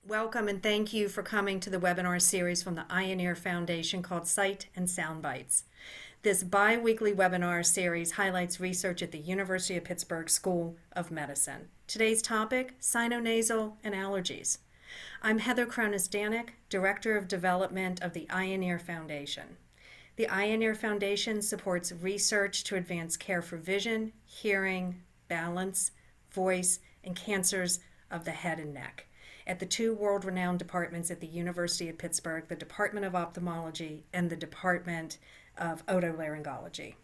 Welcome and thank you for coming to the webinar series from the Eye and Ear Foundation called Sight and Sound Bites. This bi-weekly webinar series highlights research at the University of Pittsburgh School of Medicine. Today's topic, Sinonasal and Allergies. I'm Heather Cronus-Danek, Director of Development of the Eye and Ear Foundation. The Eye and Ear Foundation supports research to advance care for vision, hearing, balance, voice, and cancers of the head and neck at the two world-renowned departments at the University of Pittsburgh, the Department of Ophthalmology and the Department of Otolaryngology.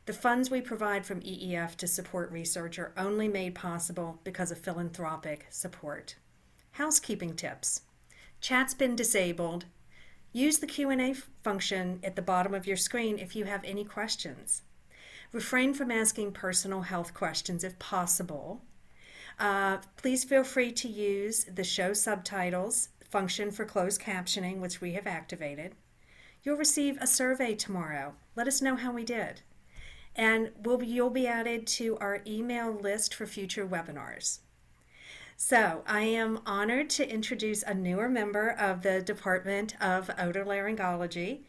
The funds we provide from EEF to support research are only made possible because of philanthropic support. Housekeeping tips. Chat's been disabled. Use the Q&A function at the bottom of your screen if you have any questions. Refrain from asking personal health questions if possible. Please feel free to use the show subtitles function for closed captioning, which we have activated. You'll receive a survey tomorrow. Let us know how we did. And you'll be added to our email list for future webinars. So I am honored to introduce a newer member of the Department of Otolaryngology,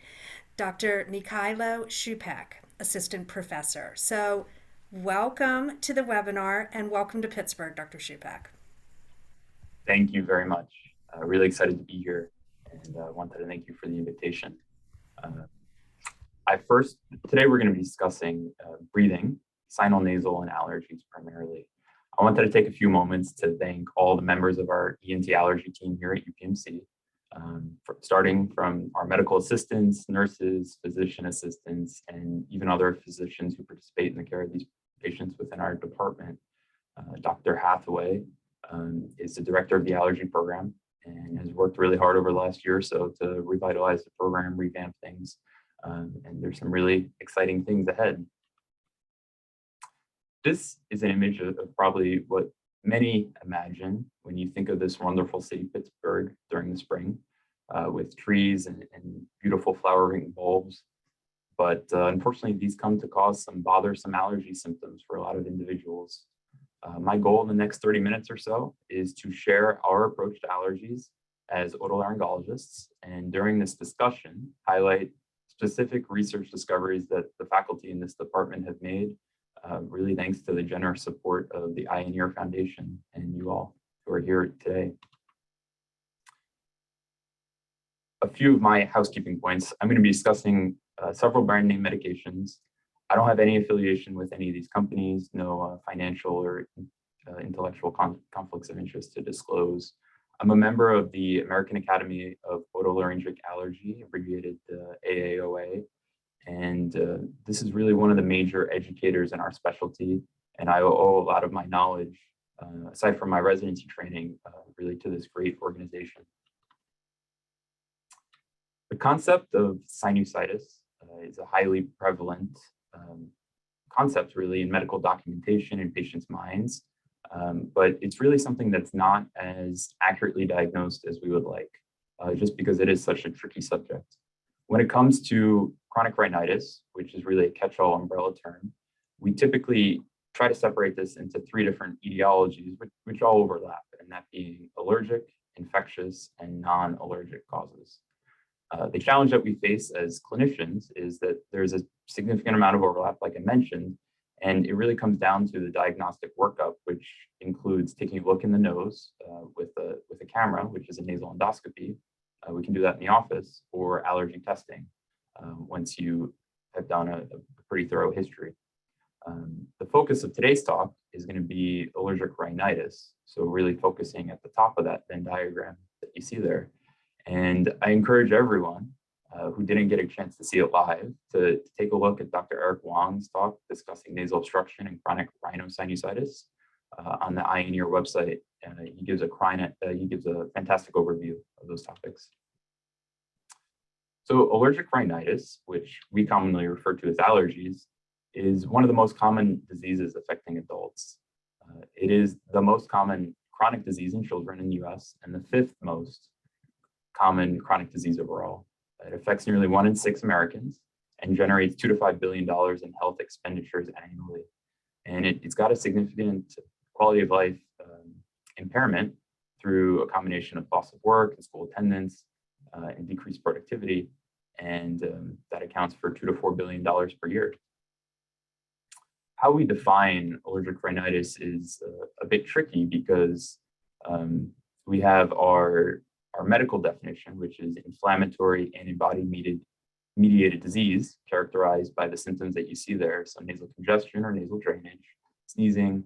Dr. Mikhaylo Szczupak, Assistant Professor. So welcome to the webinar and welcome to Pittsburgh, Dr. Szczupak. Thank you very much. Really excited to be here and wanted to thank you for the invitation. Today we're going to be discussing breathing, sinonasal and allergies primarily. I wanted to take a few moments to thank all the members of our ENT allergy team here at UPMC, starting from our medical assistants, nurses, physician assistants, and even other physicians who participate in the care of these patients within our department. Dr. Hathaway is the director of the allergy program and has worked really hard over the last year or so to revitalize the program, revamp things, and there's some really exciting things ahead. This is an image of probably what many imagine when you think of this wonderful city, Pittsburgh, during the spring, with trees and beautiful flowering bulbs. But unfortunately, these come to cause some bothersome allergy symptoms for a lot of individuals. My goal in the next 30 minutes or so is to share our approach to allergies as otolaryngologists, and during this discussion, highlight specific research discoveries that the faculty in this department have made, really thanks to the generous support of the Eye and Ear Foundation and you all who are here today. A few of my housekeeping points. I'm going to be discussing several brand name medications. I don't have any affiliation with any of these companies, no financial or intellectual conflicts of interest to disclose. I'm a member of the American Academy of Otolaryngology Allergy, abbreviated AAOA, and this is really one of the major educators in our specialty, and I owe a lot of my knowledge, aside from my residency training, really to this great organization. The concept of sinusitis is a highly prevalent concept really in medical documentation in patients' minds, but it's really something that's not as accurately diagnosed as we would like, just because it is such a tricky subject. When it comes to chronic rhinitis, which is really a catch-all umbrella term, we typically try to separate this into three different etiologies, which all overlap, and that being allergic, infectious, and non-allergic causes. The challenge that we face as clinicians is that there's a significant amount of overlap, like I mentioned, and it really comes down to the diagnostic workup, which includes taking a look in the nose with a camera, which is a nasal endoscopy. We can do that in the office, or allergy testing once you have done a pretty thorough history. The focus of today's talk is going to be allergic rhinitis, so really focusing at the top of that Venn diagram that you see there. And I encourage everyone who didn't get a chance to see it live to take a look at Dr. Eric Wong's talk discussing nasal obstruction and chronic rhinosinusitis on the Eye and Ear website. He gives a fantastic overview of those topics. So allergic rhinitis, which we commonly refer to as allergies, is one of the most common diseases affecting adults. It is the most common chronic disease in children in the US and the fifth most common chronic disease overall. It affects nearly 1 in 6 Americans and generates $2 to $5 billion in health expenditures annually. And it's got a significant quality of life impairment through a combination of loss of work and school attendance and decreased productivity. And that accounts for $2 to $4 billion per year. How we define allergic rhinitis is a bit tricky because we have our medical definition, which is inflammatory antibody-mediated disease characterized by the symptoms that you see there. So nasal congestion or nasal drainage, sneezing,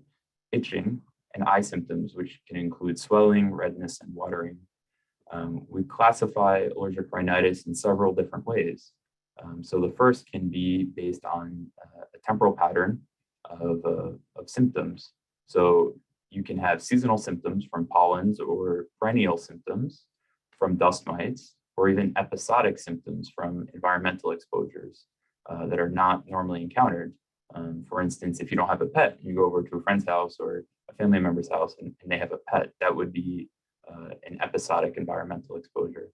itching, and eye symptoms, which can include swelling, redness, and watering. We classify allergic rhinitis in several different ways. So the first can be based on a temporal pattern of symptoms. So you can have seasonal symptoms from pollens or perennial symptoms from dust mites, or even episodic symptoms from environmental exposures that are not normally encountered. For instance, if you don't have a pet, you go over to a friend's house or a family member's house and they have a pet, that would be an episodic environmental exposure.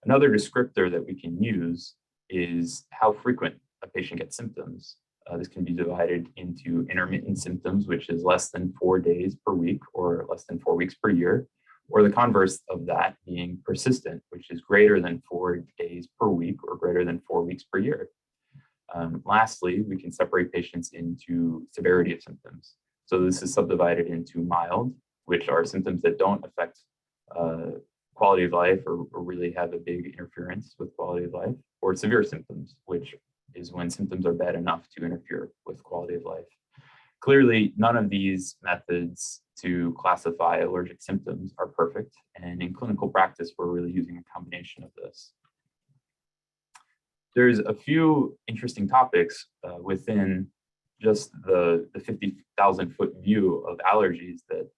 Another descriptor that we can use is how frequent a patient gets symptoms. This can be divided into intermittent symptoms, which is less than 4 days per week or less than 4 weeks per year, or the converse of that being persistent, which is greater than 4 days per week or greater than 4 weeks per year. Lastly, we can separate patients into severity of symptoms. So this is subdivided into mild, which are symptoms that don't affect quality of life or really have a big interference with quality of life, or severe symptoms, which is when symptoms are bad enough to interfere with quality of life. Clearly, none of these methods to classify allergic symptoms are perfect, and in clinical practice, we're really using a combination of this. There's a few interesting topics within just the 50,000-foot view of allergies that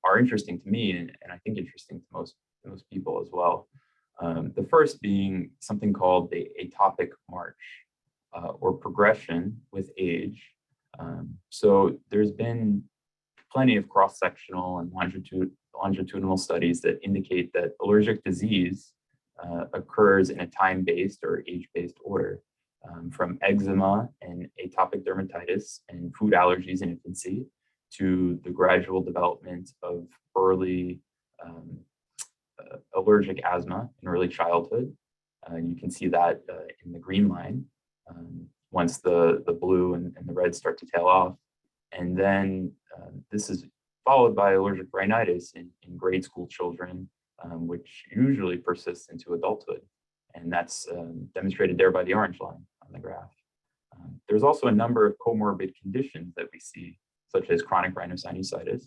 are interesting to me, and I think interesting to most people as well. The first being something called the atopic march, or progression with age. So there's been plenty of cross-sectional and longitudinal studies that indicate that allergic disease occurs in a time-based or age-based order, from eczema and atopic dermatitis and food allergies in infancy to the gradual development of early allergic asthma in early childhood. You can see that in the green line. Once the blue and the red start to tail off. And then this is followed by allergic rhinitis in grade school children, which usually persists into adulthood. And that's demonstrated there by the orange line on the graph. There's also a number of comorbid conditions that we see, such as chronic rhinosinusitis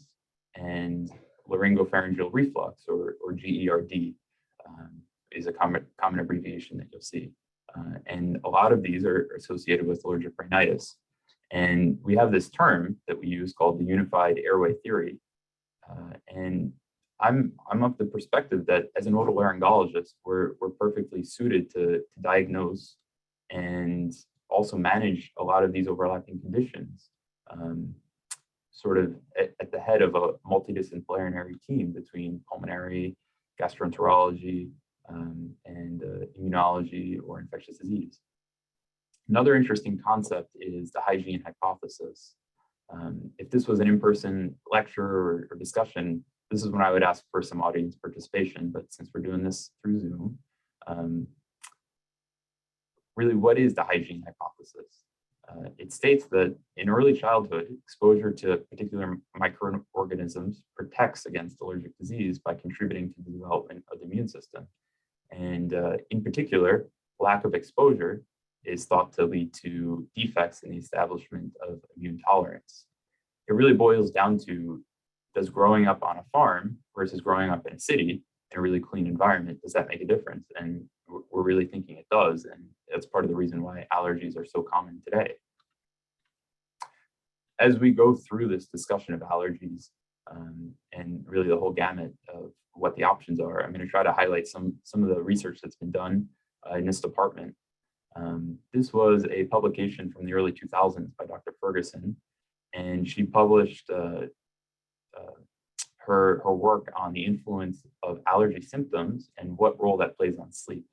and laryngopharyngeal reflux, or GERD, is a common abbreviation that you'll see. And a lot of these are associated with allergic rhinitis. And we have this term that we use called the unified airway theory. And I'm of the perspective that as an otolaryngologist, we're perfectly suited to diagnose and also manage a lot of these overlapping conditions, sort of at the head of a multidisciplinary team between pulmonary, gastroenterology, and immunology or infectious disease. Another interesting concept is the hygiene hypothesis. If this was an in-person lecture or discussion, this is when I would ask for some audience participation, but since we're doing this through Zoom, really, what is the hygiene hypothesis? It states that in early childhood, exposure to particular microorganisms protects against allergic disease by contributing to the development of the immune system. And in particular, lack of exposure is thought to lead to defects in the establishment of immune tolerance. It really boils down to, does growing up on a farm versus growing up in a city in a really clean environment, does that make a difference? And we're really thinking it does. And that's part of the reason why allergies are so common today. As we go through this discussion of allergies and really the whole gamut of what the options are, I'm going to try to highlight some of the research that's been done in this department. This was a publication from the early 2000s by Dr. Ferguson, and she published her work on the influence of allergy symptoms and what role that plays on sleep.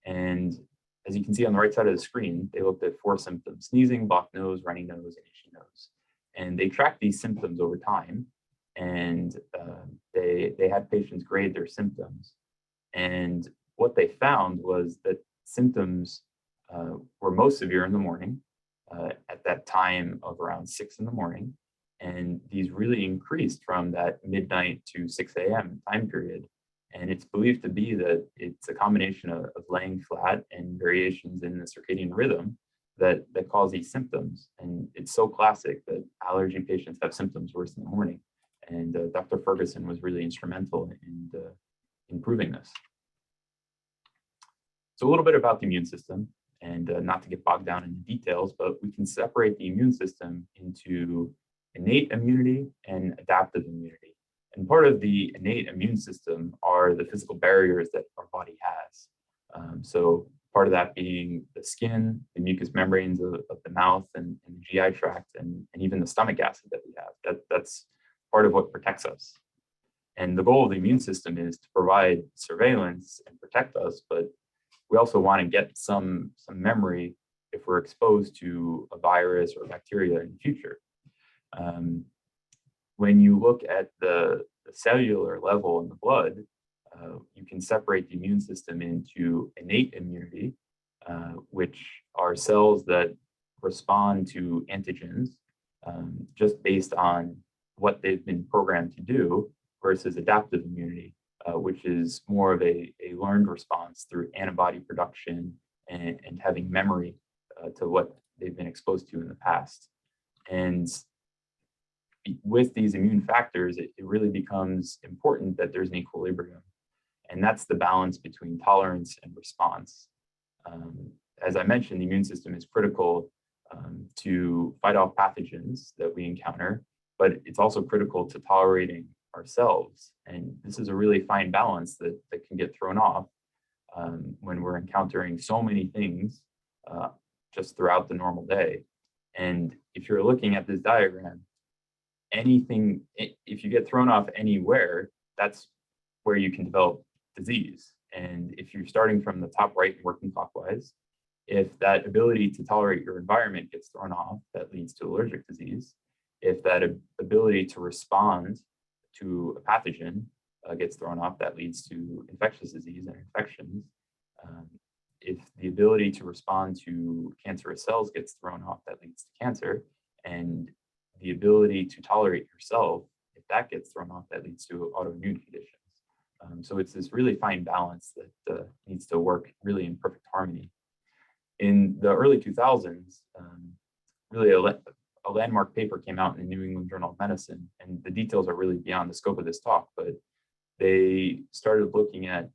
And as you can see on the right side of the screen, they looked at 4 symptoms: sneezing, blocked nose, runny nose, and itchy nose. And they tracked these symptoms over time and they had patients grade their symptoms. And what they found was that symptoms were most severe in the morning, at that time of around 6 in the morning. And these really increased from that midnight to 6 a.m. time period. And it's believed to be that it's a combination of laying flat and variations in the circadian rhythm that cause these symptoms. And it's so classic that allergy patients have symptoms worse in the morning. And Dr. Ferguson was really instrumental in proving this. So a little bit about the immune system, and not to get bogged down in the details, but we can separate the immune system into innate immunity and adaptive immunity. And part of the innate immune system are the physical barriers that our body has. So part of that being the skin, the mucous membranes of the mouth and the GI tract, and even the stomach acid that we have. That's part of what protects us. And the goal of the immune system is to provide surveillance and protect us, but we also want to get some memory if we're exposed to a virus or bacteria in the future. When you look at the cellular level in the blood, you can separate the immune system into innate immunity, which are cells that respond to antigens just based on what they've been programmed to do, versus adaptive immunity, which is more of a learned response through antibody production and having memory to what they've been exposed to in the past. And with these immune factors, it really becomes important that there's an equilibrium. And that's the balance between tolerance and response. As I mentioned, the immune system is critical to fight off pathogens that we encounter, but it's also critical to tolerating ourselves. And this is a really fine balance that can get thrown off when we're encountering so many things just throughout the normal day. And if you're looking at this diagram, anything, if you get thrown off anywhere, that's where you can develop disease. And if you're starting from the top right and working clockwise, if that ability to tolerate your environment gets thrown off, that leads to allergic disease. If that ability to respond to a pathogen gets thrown off, that leads to infectious disease and infections. If the ability to respond to cancerous cells gets thrown off, that leads to cancer. And the ability to tolerate yourself, if that gets thrown off, that leads to autoimmune conditions. So it's this really fine balance that needs to work really in perfect harmony. In the early 2000s, really a landmark paper came out in the New England Journal of Medicine, and the details are really beyond the scope of this talk, but they started looking at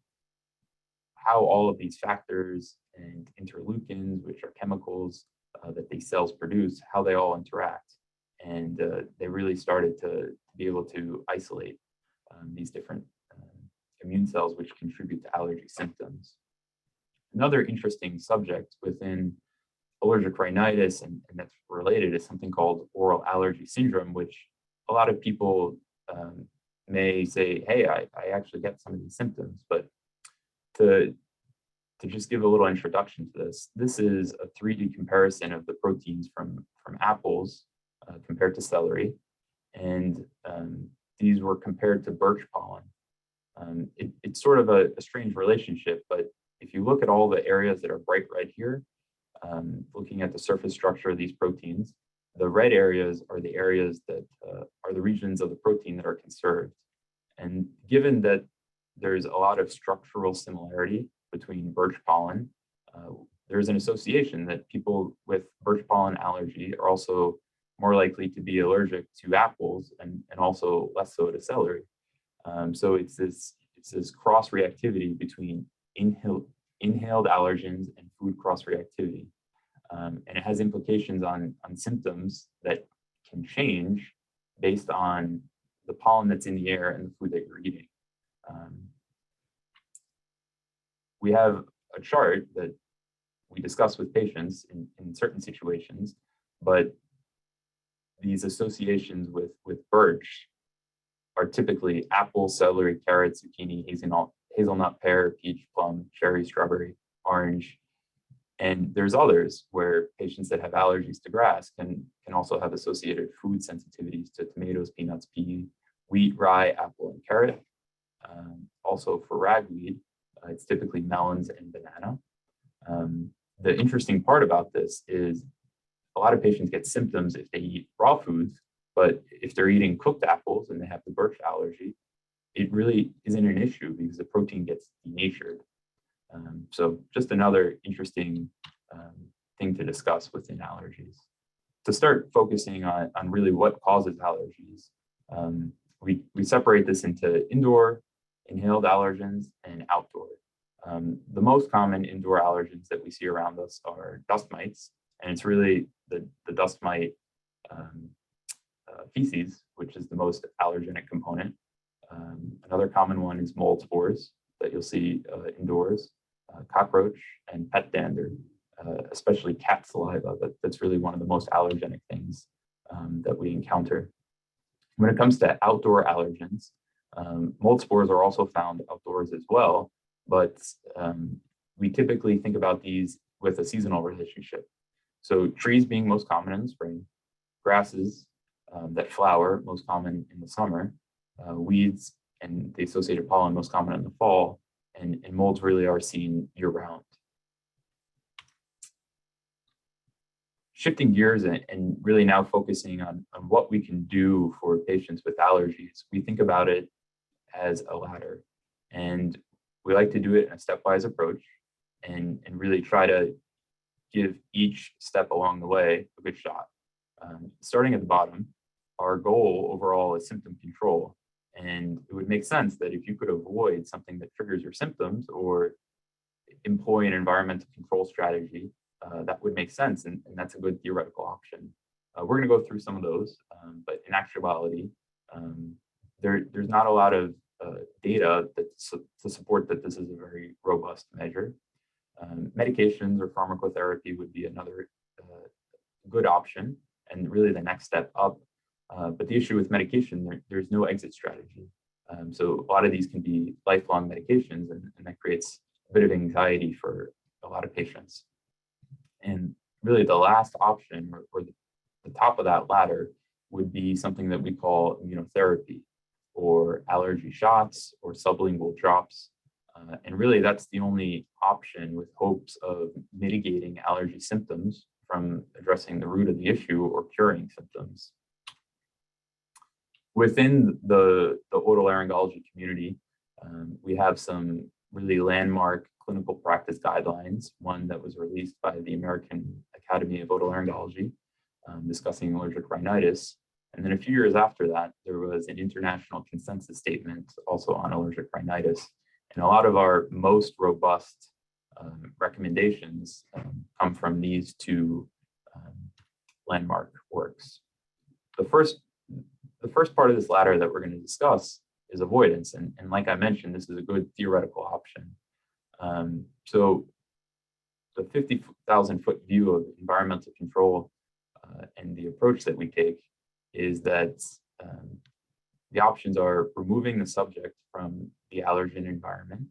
how all of these factors and interleukins, which are chemicals that these cells produce, how they all interact. And they really started to be able to isolate these different immune cells which contribute to allergy symptoms. Another interesting subject within allergic rhinitis and that's related is something called oral allergy syndrome, which a lot of people may say, hey, I actually get some of these symptoms. But to just give a little introduction to this, this is a 3D comparison of the proteins from apples compared to celery. And these were compared to birch pollen. It's sort of a strange relationship, but if you look at all the areas that are bright red here, looking at the surface structure of these proteins, the red areas are the areas that are the regions of the protein that are conserved. And given that there's a lot of structural similarity between birch pollen, there's an association that people with birch pollen allergy are also more likely to be allergic to apples and also less so to celery. So it's this cross-reactivity between inhaled allergens and food cross-reactivity. And it has implications on symptoms that can change based on the pollen that's in the air and the food that you're eating. We have a chart that we discuss with patients in certain situations, but these associations with birch are typically apple, celery, carrot, zucchini, hazelnut, pear, peach, plum, cherry, strawberry, orange. And there's others where patients that have allergies to grass can also have associated food sensitivities to tomatoes, peanuts, pea, wheat, rye, apple, and carrot. Also for ragweed, it's typically melons and banana. The interesting part about this is a lot of patients get symptoms if they eat raw foods, but if they're eating cooked apples and they have the birch allergy, it really isn't an issue because the protein gets denatured. So just another interesting thing to discuss within allergies. To start focusing on really what causes allergies, we separate this into indoor, inhaled allergens, and outdoor. The most common indoor allergens that we see around us are dust mites, and it's really the dust mite feces, which is the most allergenic component. Another common one is mold spores that you'll see indoors, cockroach, and pet dander, especially cat saliva. That's really one of the most allergenic things that we encounter. When it comes to outdoor allergens, mold spores are also found outdoors as well, but we typically think about these with a seasonal relationship. So trees being most common in the spring, grasses that flower most common in the summer, weeds and the associated pollen most common in the fall, and molds really are seen year-round. Shifting gears and really now focusing on what we can do for patients with allergies, we think about it as a ladder. And we like to do it in a stepwise approach and really try to give each step along the way a good shot. Starting at the bottom, our goal overall is symptom control. And it would make sense that if you could avoid something that triggers your symptoms or employ an environmental control strategy, that would make sense, and that's a good theoretical option. We're going to go through some of those, but in actuality, there's not a lot of data to support that this is a very robust measure. Medications or pharmacotherapy would be another good option, and really the next step up. But the issue with medication, there's no exit strategy. So a lot of these can be lifelong medications, and that creates a bit of anxiety for a lot of patients. And really the last option, or the top of that ladder, would be something that we call immunotherapy, or allergy shots, or sublingual drops. And really that's the only option with hopes of mitigating allergy symptoms from addressing the root of the issue or curing symptoms. Within the otolaryngology community, we have some really landmark clinical practice guidelines, one that was released by the American Academy of Otolaryngology discussing allergic rhinitis. And then a few years after that, there was an international consensus statement also on allergic rhinitis. And a lot of our most robust recommendations come from these two landmark works. The first part of this ladder that we're going to discuss is avoidance. And like I mentioned, this is a good theoretical option. So the 50,000-foot view of environmental control and the approach that we take is that the options are removing the subject from the allergen environment,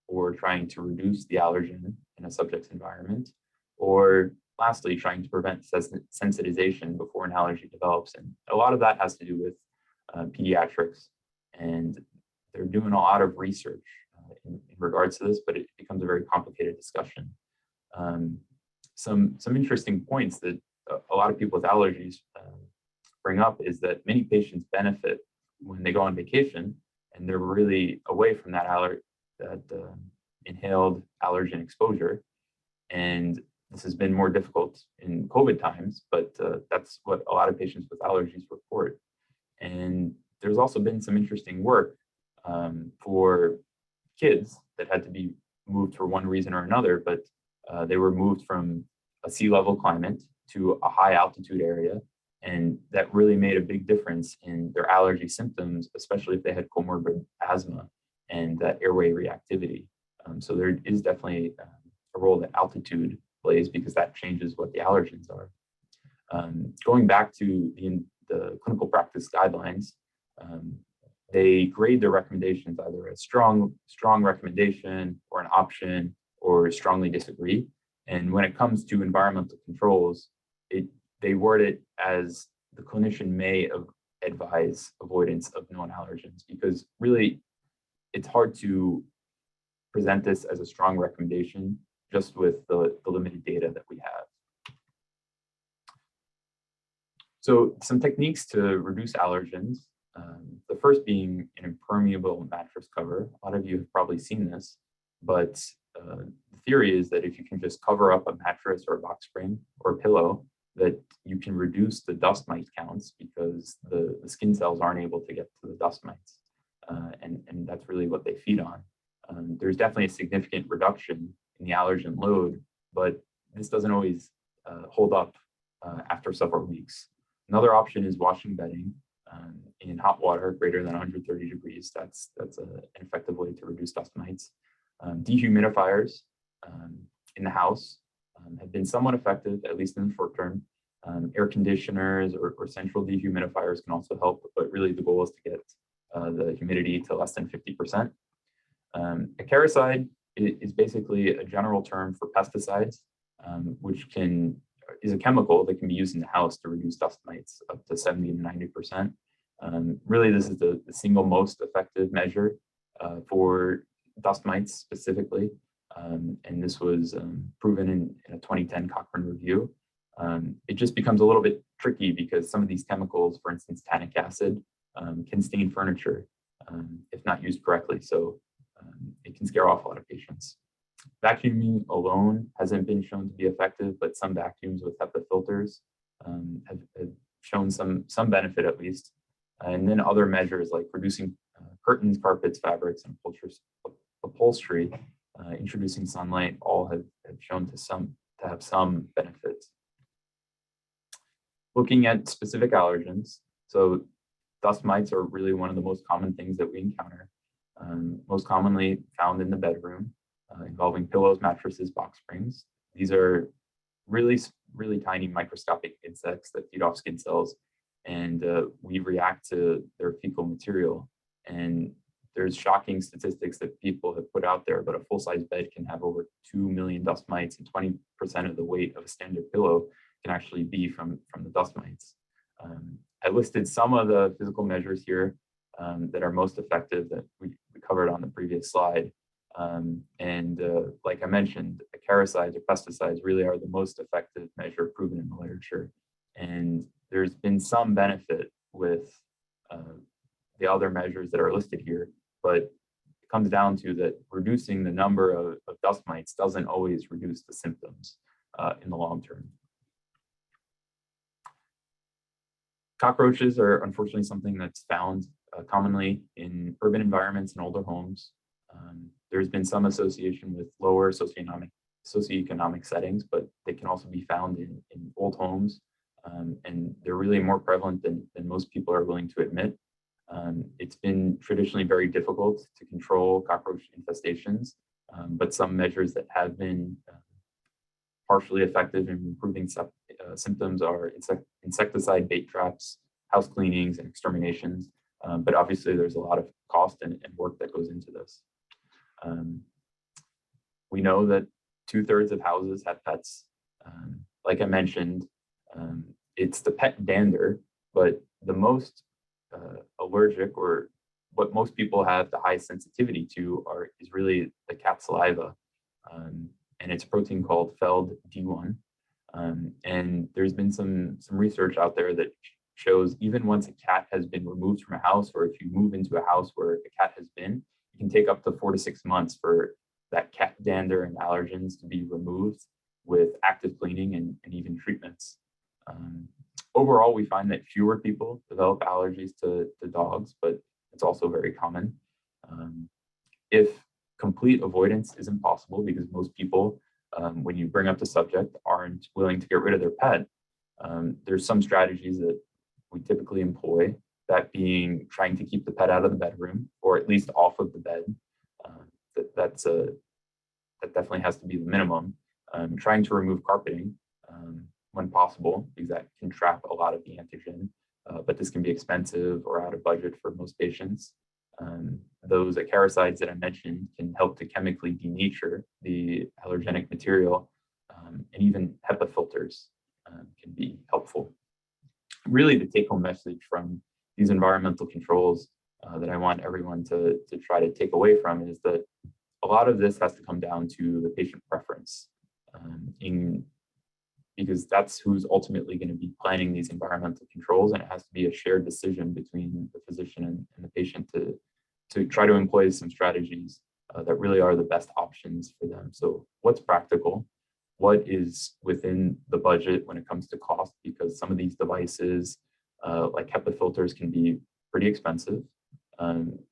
or trying to reduce the allergen in a subject's environment, or lastly, trying to prevent sensitization before an allergy develops. And a lot of that has to do with pediatrics, and they're doing a lot of research in regards to this, but it becomes a very complicated discussion. Some interesting points that a lot of people with allergies bring up is that many patients benefit when they go on vacation and they're really away from that inhaled allergen exposure. And this has been more difficult in COVID times, but that's what a lot of patients with allergies report. And there's also been some interesting work for kids that had to be moved for one reason or another, but they were moved from a sea level climate to a high altitude area. And that really made a big difference in their allergy symptoms, especially if they had comorbid asthma and airway reactivity. So there is definitely a role that altitude plays, because that changes what the allergens are. Going back to the clinical practice guidelines, they grade their recommendations either as strong recommendation, or an option, or strongly disagree. And when it comes to environmental controls, they word it as the clinician may advise avoidance of known allergens, because really it's hard to present this as a strong recommendation just with the limited data that we have. So some techniques to reduce allergens. The first being an impermeable mattress cover. A lot of you have probably seen this, but the theory is that if you can just cover up a mattress or a box spring or a pillow, that you can reduce the dust mite counts, because the skin cells aren't able to get to the dust mites. And that's really what they feed on. There's definitely a significant reduction in the allergen load, but this doesn't always hold up after several weeks. Another option is washing bedding in hot water greater than 130 degrees. That's an effective way to reduce dust mites. Dehumidifiers in the house have been somewhat effective, at least in the short term. Air conditioners or central dehumidifiers can also help, but really the goal is to get the humidity to less than 50%. Acaricide is basically a general term for pesticides, which is a chemical that can be used in the house to reduce dust mites up to 70 to 90%. Really, this is the single most effective measure for dust mites specifically. And this was proven in a 2010 Cochrane review. It just becomes a little bit tricky because some of these chemicals, for instance, tannic acid, can stain furniture if not used correctly. So it can scare off a lot of patients. Vacuuming alone hasn't been shown to be effective, but some vacuums with HEPA filters have shown some benefit at least. And then other measures like reducing curtains, carpets, fabrics, and upholstery, introducing sunlight, all have shown to have some benefits. Looking at specific allergens, so dust mites are really one of the most common things that we encounter, most commonly found in the bedroom, involving pillows, mattresses, box springs. These are really, really tiny microscopic insects that feed off skin cells, and we react to their fecal material. And there's shocking statistics that people have put out there, but a full-size bed can have over 2 million dust mites, and 20% of the weight of a standard pillow can actually be from the dust mites. I listed some of the physical measures here that are most effective that we covered on the previous slide. Like I mentioned, acaricides or pesticides really are the most effective measure proven in the literature. And there's been some benefit with the other measures that are listed here, but it comes down to that reducing the number of dust mites doesn't always reduce the symptoms in the long term. Cockroaches are unfortunately something that's found commonly in urban environments and older homes. There's been some association with lower socioeconomic settings, but they can also be found in old homes, and they're really more prevalent than most people are willing to admit. It's been traditionally very difficult to control cockroach infestations, but some measures that have been partially effective in improving symptoms are insecticide bait traps, house cleanings, and exterminations. But obviously there's a lot of cost and work that goes into this. We know that 2/3 of houses have pets. Like I mentioned, it's the pet dander, but the most allergic, or what most people have the highest sensitivity to, is really the cat saliva. And it's a protein called FeLD-D1. And there's been some research out there that shows even once a cat has been removed from a house, or if you move into a house where a cat has been, it can take up to 4 to 6 months for that cat dander and allergens to be removed with active cleaning and even treatments. Overall, we find that fewer people develop allergies to dogs, but it's also very common. If complete avoidance is impossible, because most people, when you bring up the subject, aren't willing to get rid of their pet, there's some strategies that we typically employ, that being trying to keep the pet out of the bedroom, or at least off of the bed. That definitely has to be the minimum. Trying to remove carpeting when possible, because that can trap a lot of the antigen, but this can be expensive or out of budget for most patients. Those acaricides that I mentioned can help to chemically denature the allergenic material, and even HEPA filters can be helpful. Really, the take-home message from these environmental controls that I want everyone to try to take away from is that a lot of this has to come down to the patient preference, because that's who's ultimately going to be planning these environmental controls, and it has to be a shared decision between the physician and the patient to try to employ some strategies that really are the best options for them. So what's practical? What is within the budget when it comes to cost? Because some of these devices, like HEPA filters, can be pretty expensive.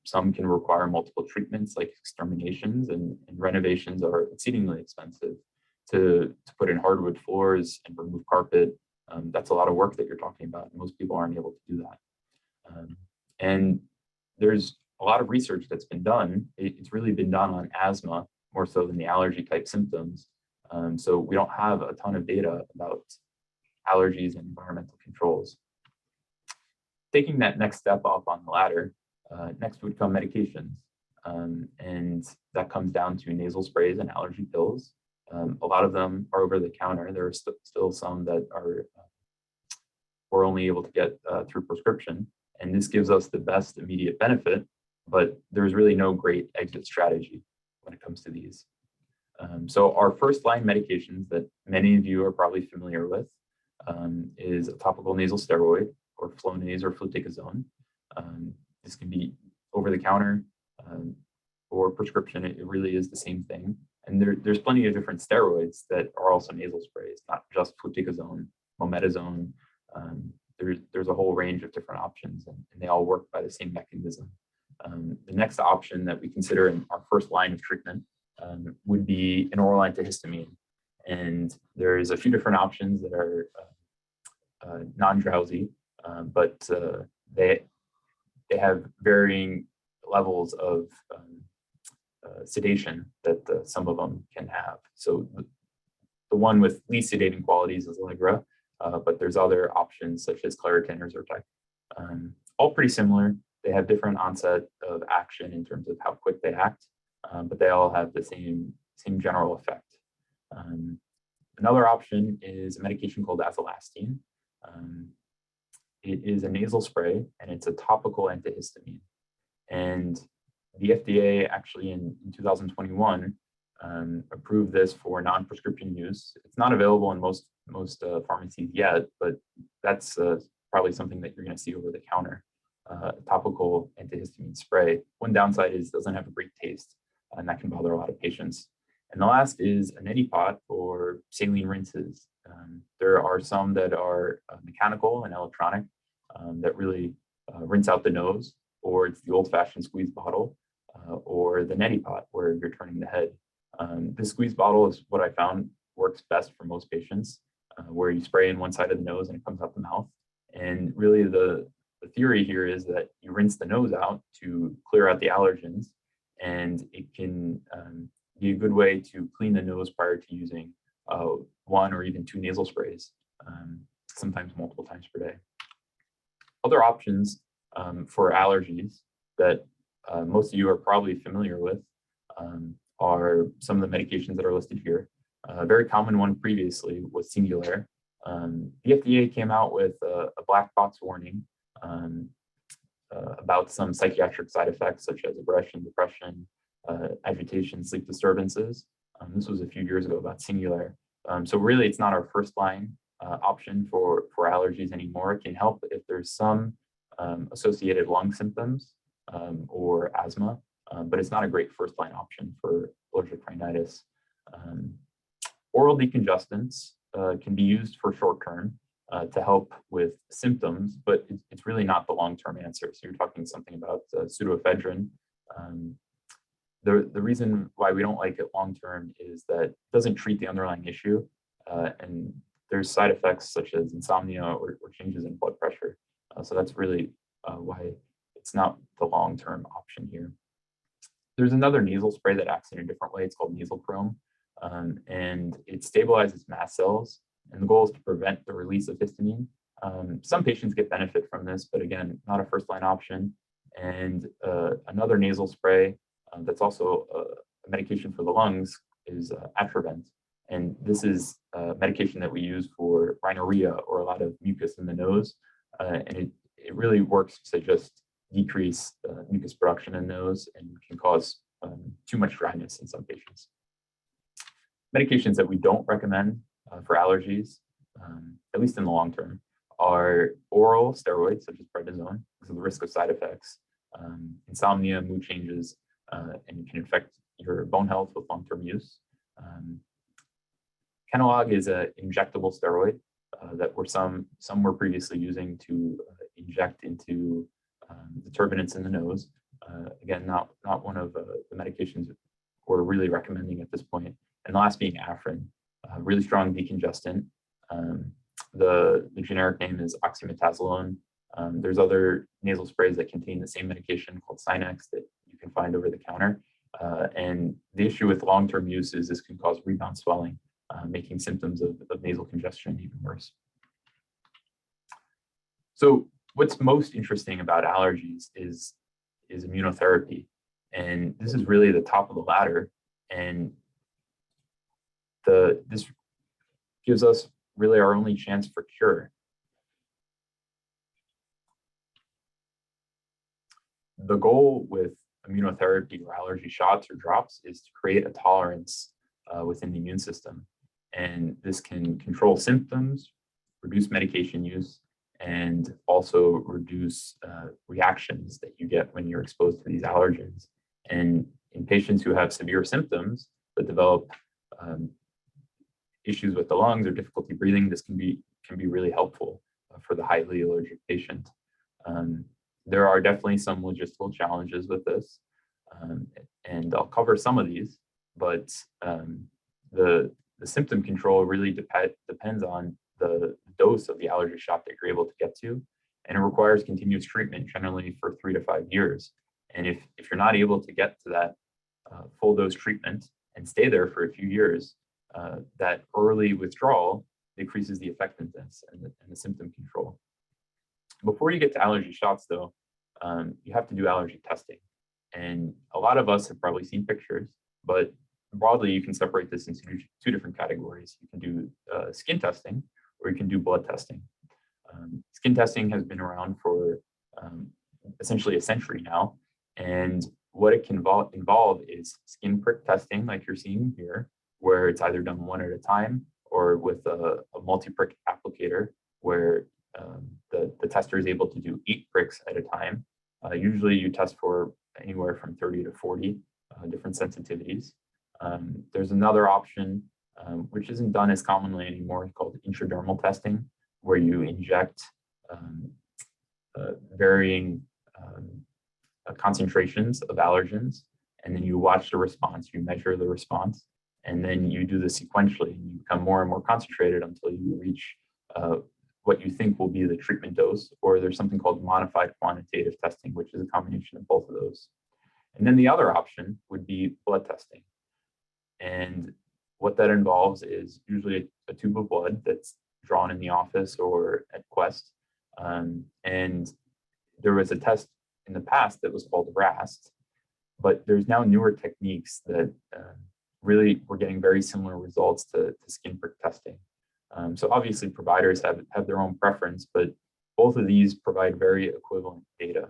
Some can require multiple treatments like exterminations, and renovations are exceedingly expensive. To put in hardwood floors and remove carpet, that's a lot of work that you're talking about. Most people aren't able to do that. And there's a lot of research that's been done. It's really been done on asthma more so than the allergy type symptoms. So we don't have a ton of data about allergies and environmental controls. Taking that next step up on the ladder, next would come medications. And that comes down to nasal sprays and allergy pills. A lot of them are over the counter. There are still some that are we're only able to get through prescription. And this gives us the best immediate benefit, but there's really no great exit strategy when it comes to these. So our first line medications that many of you are probably familiar with is a topical nasal steroid, or Flonase or fluticasone. This can be over the counter or prescription. It really is the same thing. And there's plenty of different steroids that are also nasal sprays, not just fluticasone, mometasone. There's a whole range of different options, and they all work by the same mechanism. The next option that we consider in our first line of treatment would be an oral antihistamine. And there's a few different options that are non-drowsy, but they have varying levels of sedation that some of them can have. So the one with least sedating qualities is Allegra, but there's other options such as Claritin or Zyrtec. All pretty similar. They have different onset of action in terms of how quick they act, but they all have the same general effect. Another option is a medication called azolastine. It is a nasal spray, and it's a topical antihistamine. And the FDA actually in 2021 approved this for non-prescription use. It's not available in most pharmacies yet, but that's probably something that you're going to see over the counter. Topical antihistamine spray. One downside is it doesn't have a great taste, and that can bother a lot of patients. And the last is a neti pot or saline rinses. There are some that are mechanical and electronic that really rinse out the nose, or it's the old-fashioned squeeze bottle, or the neti pot where you're turning the head. This squeeze bottle is what I found works best for most patients, where you spray in one side of the nose and it comes out the mouth. And really the theory here is that you rinse the nose out to clear out the allergens, and it can be a good way to clean the nose prior to using one or even two nasal sprays, sometimes multiple times per day. Other options for allergies that most of you are probably familiar with are some of the medications that are listed here. A very common one previously was Singulair. The FDA came out with a black box warning about some psychiatric side effects such as aggression, depression, agitation, sleep disturbances. This was a few years ago about Singulair. So really, it's not our first line option for allergies anymore. It can help if there's some associated lung symptoms or asthma, but it's not a great first line option for allergic rhinitis. Oral decongestants can be used for short term to help with symptoms, but it's really not the long-term answer. So you're talking something about pseudoephedrine. The reason why we don't like it long-term is that it doesn't treat the underlying issue, and there's side effects such as insomnia or changes in blood pressure. So that's really why it's not the long-term option here. There's another nasal spray that acts in a different way. It's called nasal chrome, and it stabilizes mast cells. And the goal is to prevent the release of histamine. Some patients get benefit from this, but again, not a first-line option. And another nasal spray that's also a medication for the lungs is Atrovent. And this is a medication that we use for rhinorrhea or a lot of mucus in the nose. And it really works to just decrease mucus production in those and can cause too much dryness in some patients. Medications that we don't recommend for allergies, at least in the long term, are oral steroids such as prednisone because of the risk of side effects, insomnia, mood changes, and it can affect your bone health with long-term use. Kenalog is an injectable steroid that some were previously using to inject into the turbinates in the nose. Again, not one of the medications we're really recommending at this point. And the last being Afrin, really strong decongestant. The generic name is oxymetazoline. There's other nasal sprays that contain the same medication called Sinex that you can find over the counter. And the issue with long-term use is this can cause rebound swelling, making symptoms of nasal congestion even worse. So what's most interesting about allergies is immunotherapy. And this is really the top of the ladder. And this gives us really our only chance for cure. The goal with immunotherapy or allergy shots or drops is to create a tolerance within the immune system. And this can control symptoms, reduce medication use, and also reduce reactions that you get when you're exposed to these allergens. And in patients who have severe symptoms that develop issues with the lungs or difficulty breathing, this can be really helpful for the highly allergic patient. There are definitely some logistical challenges with this, and I'll cover some of these, but the symptom control really depends on the dose of the allergy shot that you're able to get to, and it requires continuous treatment, generally for 3 to 5 years. And if you're not able to get to that full dose treatment and stay there for a few years, that early withdrawal decreases the effectiveness and the symptom control. Before you get to allergy shots, though, you have to do allergy testing. And a lot of us have probably seen pictures, but broadly, you can separate this into 2 different categories. You can do skin testing, or you can do blood testing. Skin testing has been around for essentially a century now. And what it can involve is skin prick testing, like you're seeing here, where it's either done one at a time or with a multi-prick applicator, where the tester is able to do 8 pricks at a time. Usually you test for anywhere from 30 to 40 different sensitivities. There's another option, which isn't done as commonly anymore, called intradermal testing, where you inject varying concentrations of allergens, and then you watch the response, you measure the response, and then you do this sequentially, and you become more and more concentrated until you reach what you think will be the treatment dose, or there's something called modified quantitative testing, which is a combination of both of those. And then the other option would be blood testing. And what that involves is usually a tube of blood that's drawn in the office or at Quest. And there was a test in the past that was called RAST, but there's now newer techniques that really we're getting very similar results to skin prick testing. So obviously providers have their own preference, but both of these provide very equivalent data.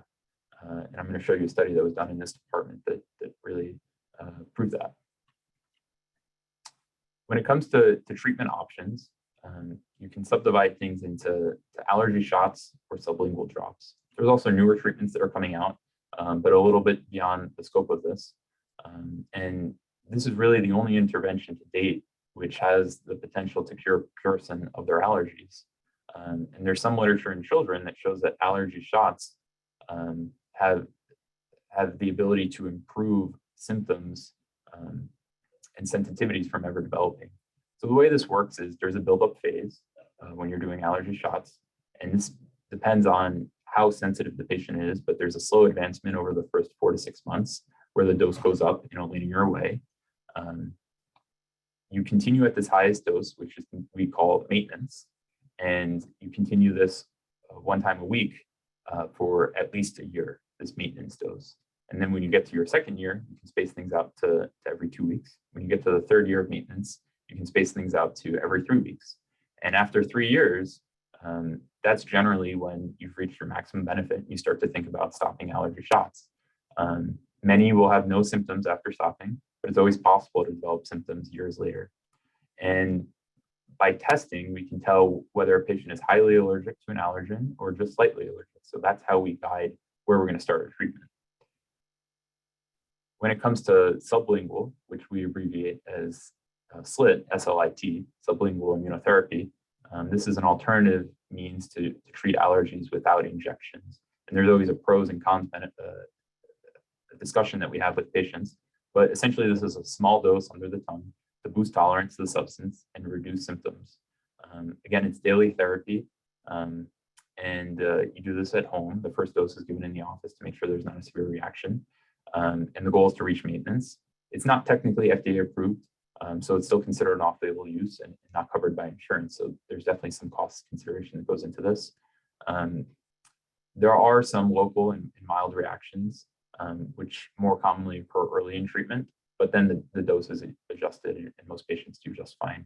And I'm going to show you a study that was done in this department that really proved that. When it comes to treatment options, you can subdivide things into allergy shots or sublingual drops. There's also newer treatments that are coming out, but a little bit beyond the scope of this. And this is really the only intervention to date which has the potential to cure a person of their allergies. And there's some literature in children that shows that allergy shots have the ability to improve symptoms and sensitivities from ever developing. So the way this works is there's a buildup phase when you're doing allergy shots, and this depends on how sensitive the patient is, but there's a slow advancement over the first 4 to 6 months where the dose goes up in a linear way. You continue at this highest dose, which is we call maintenance, and you continue this 1 time a week for at least a year, this maintenance dose. And then when you get to your 2nd year, you can space things out to every 2 weeks. When you get to the 3rd year of maintenance, you can space things out to every 3 weeks. And after 3 years, that's generally when you've reached your maximum benefit and you start to think about stopping allergy shots. Many will have no symptoms after stopping, but it's always possible to develop symptoms years later. And by testing, we can tell whether a patient is highly allergic to an allergen or just slightly allergic. So that's how we guide where we're going to start our treatment. When it comes to sublingual, which we abbreviate as SLIT, S-L-I-T, sublingual immunotherapy, this is an alternative means to treat allergies without injections. And there's always a pros and cons discussion that we have with patients. But essentially, this is a small dose under the tongue to boost tolerance to the substance and reduce symptoms. Again, it's daily therapy, and you do this at home. The first dose is given in the office to make sure there's not a severe reaction. And the goal is to reach maintenance. It's not technically FDA approved, so it's still considered an off-label use and not covered by insurance. So there's definitely some cost consideration that goes into this. There are some local and mild reactions, which more commonly occur early in treatment, but then the dose is adjusted and most patients do just fine.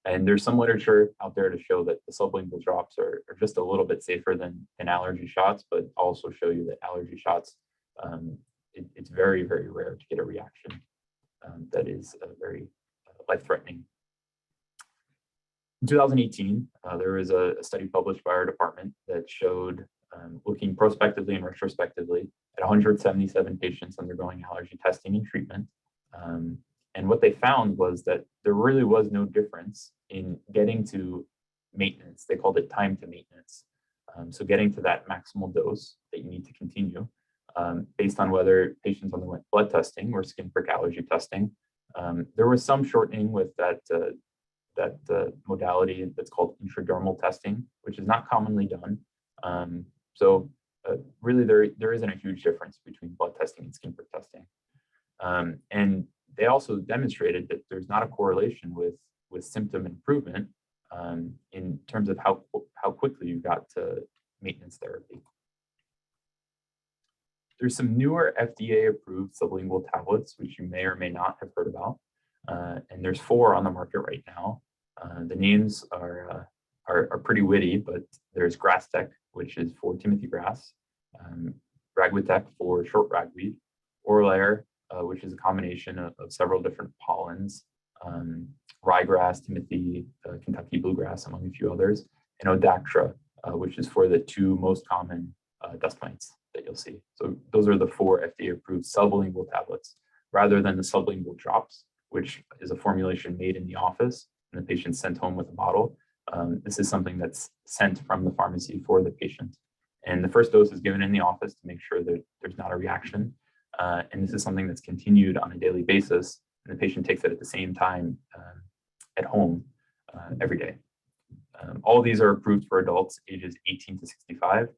And there's some literature out there to show that the sublingual drops are just a little bit safer than allergy shots, but also show you that allergy shots, it's very, very rare to get a reaction that is very life-threatening. In 2018, there was a study published by our department that showed, looking prospectively and retrospectively at 177 patients undergoing allergy testing and treatment. And what they found was that there really was no difference in getting to maintenance. They called it time to maintenance. So getting to that maximal dose that you need to continue based on whether patients underwent blood testing or skin prick allergy testing. There was some shortening with that modality that's called intradermal testing, which is not commonly done. So really there isn't a huge difference between blood testing and skin prick testing. And they also demonstrated that there's not a correlation with symptom improvement in terms of how quickly you got to maintenance therapy. There's some newer FDA-approved sublingual tablets, which you may or may not have heard about. And there's 4 on the market right now. The names are pretty witty, but there's Grastec, which is for Timothy grass, Ragwitec for short ragweed, Aeroallergens, which is a combination of several different pollens, ryegrass, Timothy, Kentucky bluegrass, among a few others, and Odactra, which is for the 2 most common dust mites that you'll see. So those are the 4 FDA-approved sublingual tablets, rather than the sublingual drops, which is a formulation made in the office and the patient sent home with a bottle. This is something that's sent from the pharmacy for the patient. And the first dose is given in the office to make sure that there's not a reaction. And this is something that's continued on a daily basis, and the patient takes it at the same time at home every day. All of these are approved for adults ages 18 to 65,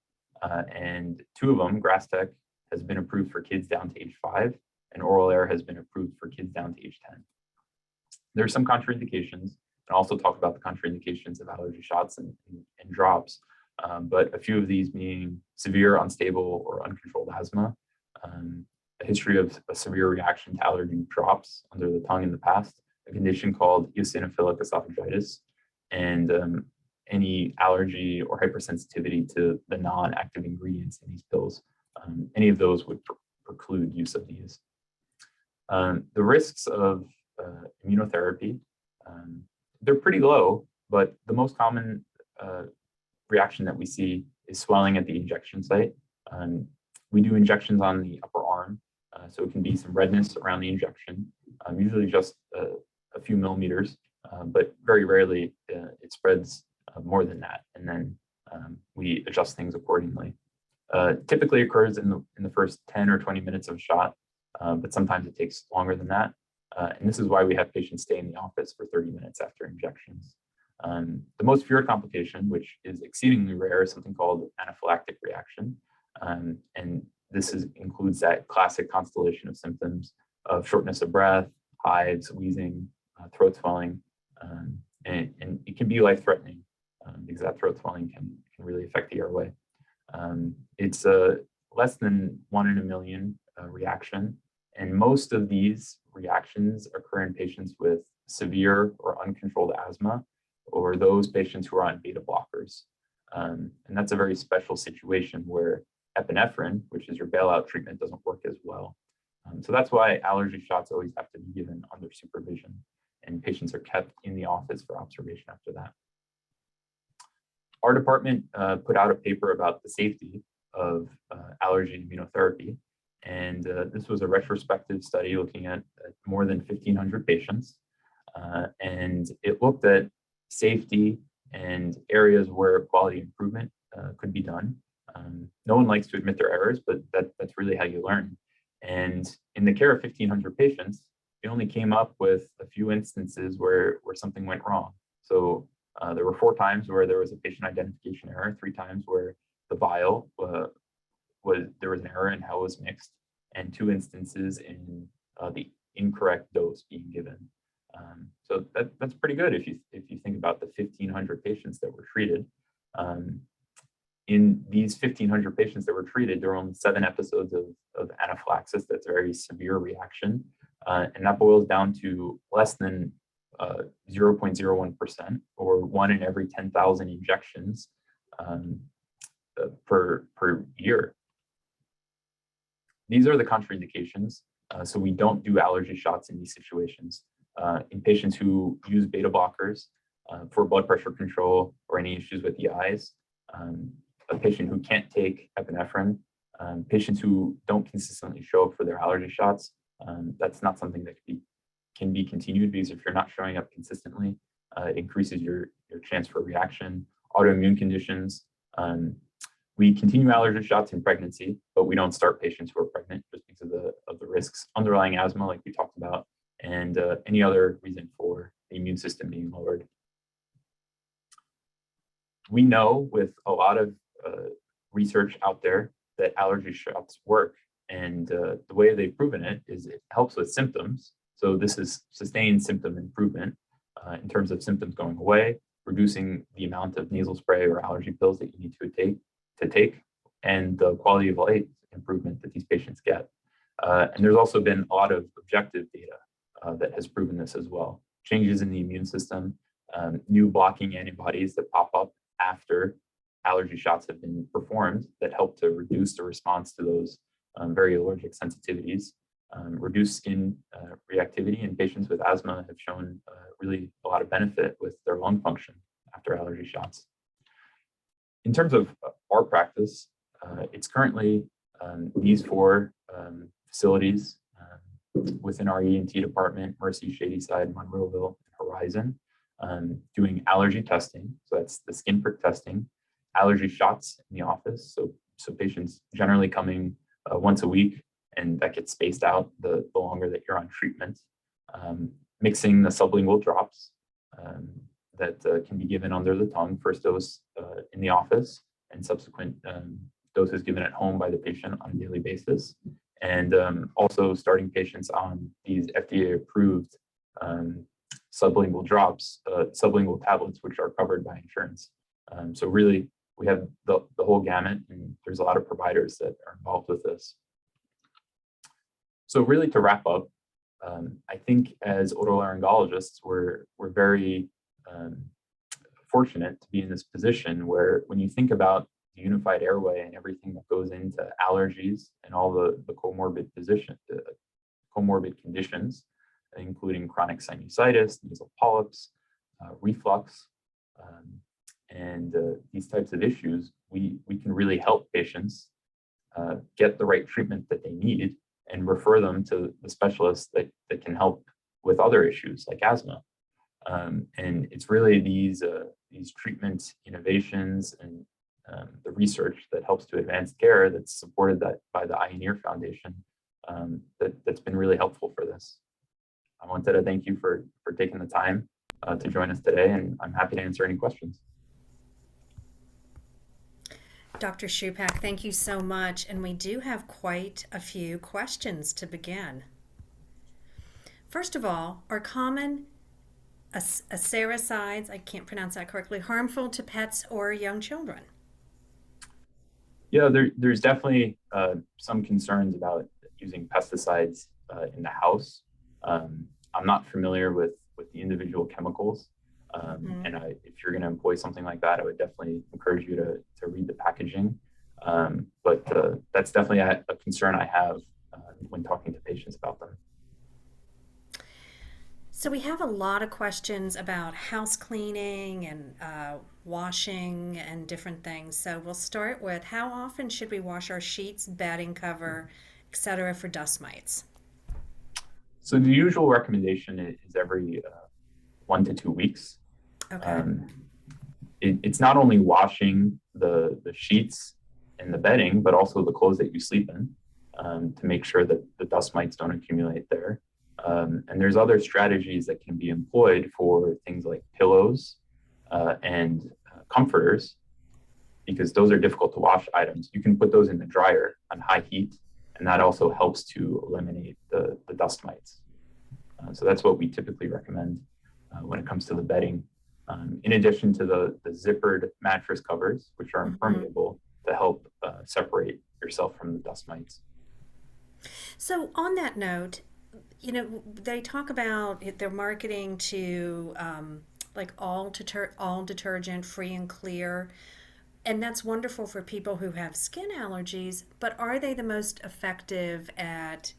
and 2 of them, Grastec, has been approved for kids down to age 5, and Aeroallergens has been approved for kids down to age 10. There are some contraindications, and I'll also talk about the contraindications of allergy shots and drops, but a few of these being severe, unstable, or uncontrolled asthma, a history of a severe reaction to allergy drops under the tongue in the past, a condition called eosinophilic esophagitis, and any allergy or hypersensitivity to the non-active ingredients in these pills. Any of those would preclude use of these. The risks of immunotherapy, they're pretty low, but the most common reaction that we see is swelling at the injection site. We do injections on the upper arm, so it can be some redness around the injection, usually just a few millimeters, but very rarely it spreads more than that, and then we adjust things accordingly. Typically occurs in the first 10 or 20 minutes of a shot, but sometimes it takes longer than that. And this is why we have patients stay in the office for 30 minutes after injections. The most feared complication, which is exceedingly rare, is something called anaphylactic reaction. And this includes that classic constellation of symptoms of shortness of breath, hives, wheezing, throat swelling, and it can be life-threatening because that throat swelling can really affect the airway. It's less than 1 in a million reaction, and most of these reactions occur in patients with severe or uncontrolled asthma or those patients who are on beta blockers. And that's a very special situation where epinephrine, which is your bailout treatment, doesn't work as well. So that's why allergy shots always have to be given under supervision, and patients are kept in the office for observation after that. Our department put out a paper about the safety of allergy immunotherapy. And this was a retrospective study looking at more than 1,500 patients. And it looked at safety and areas where quality improvement could be done. No one likes to admit their errors, but that's really how you learn. And in the care of 1,500 patients, they only came up with a few instances where something went wrong. So there were 4 times where there was a patient identification error, 3 times where the vial there was an error in how it was mixed, and 2 instances in the incorrect dose being given. So that's pretty good if you think about the 1,500 patients that were treated. In these 1,500 patients that were treated, there were only 7 episodes of anaphylaxis. That's a very severe reaction, and that boils down to less than 0.01%, or 1 in every 10,000 injections per year. These are the contraindications. So we don't do allergy shots in these situations. In patients who use beta blockers for blood pressure control or any issues with the eyes, a patient who can't take epinephrine, patients who don't consistently show up for their allergy shots, that's not something that can be continued, because if you're not showing up consistently, it increases your chance for reaction. Autoimmune conditions. We continue allergy shots in pregnancy, but we don't start patients who are pregnant just because of the risks. Underlying asthma, like we talked about, and any other reason for the immune system being lowered. We know with a lot of research out there that allergy shots work, and the way they've proven it is it helps with symptoms. So this is sustained symptom improvement in terms of symptoms going away, reducing the amount of nasal spray or allergy pills that you need to take, and the quality of life improvement that these patients get. And there's also been a lot of objective data that has proven this as well. Changes in the immune system, new blocking antibodies that pop up after allergy shots have been performed that help to reduce the response to those very allergic sensitivities, reduce skin reactivity, and patients with asthma have shown really a lot of benefit with their lung function after allergy shots. In terms of our practice, it's currently these 4 facilities within our ENT department: Mercy, Shadyside, Monroeville, Horizon, doing allergy testing. So that's the skin prick testing, allergy shots in the office. So patients generally coming once a week, and that gets spaced out the longer that you're on treatment. Mixing the sublingual drops that can be given under the tongue, first dose in the office, and subsequent doses given at home by the patient on a daily basis. And also starting patients on these FDA-approved sublingual drops, sublingual tablets, which are covered by insurance. So really, we have the whole gamut, and there's a lot of providers that are involved with this. So really, to wrap up, I think as otolaryngologists, we're very fortunate to be in this position where, when you think about the unified airway and everything that goes into allergies and all the comorbid conditions, including chronic sinusitis, nasal polyps, reflux, and these types of issues, we can really help patients get the right treatment that they need and refer them to the specialists that can help with other issues like asthma. And it's really these treatment innovations and the research that helps to advance care that's supported by the Ioneer Foundation that's been really helpful for this. I wanted to thank you for taking the time to join us today, and I'm happy to answer any questions. Dr. Szczupak, thank you so much. And we do have quite a few questions to begin. First of all, are common acericides, I can't pronounce that correctly, harmful to pets or young children? Yeah, there's definitely some concerns about using pesticides in the house. I'm not familiar with the individual chemicals, If you're going to employ something like that, I would definitely encourage you to read the packaging. But that's definitely a concern I have when talking to patients about them. So we have a lot of questions about house cleaning and washing and different things. So we'll start with, how often should we wash our sheets, bedding cover, etc., for dust mites? So the usual recommendation is every 1 to 2 weeks. Okay. It's not only washing the sheets and the bedding, but also the clothes that you sleep in to make sure that the dust mites don't accumulate there. And there's other strategies that can be employed for things like pillows and comforters, because those are difficult to wash items. You can put those in the dryer on high heat, and that also helps to eliminate the dust mites. So that's what we typically recommend when it comes to the bedding. In addition to the zippered mattress covers, which are impermeable, to help separate yourself from the dust mites. So on that note, they talk about their marketing to like all detergent, free and clear, and that's wonderful for people who have skin allergies. But are they the most effective at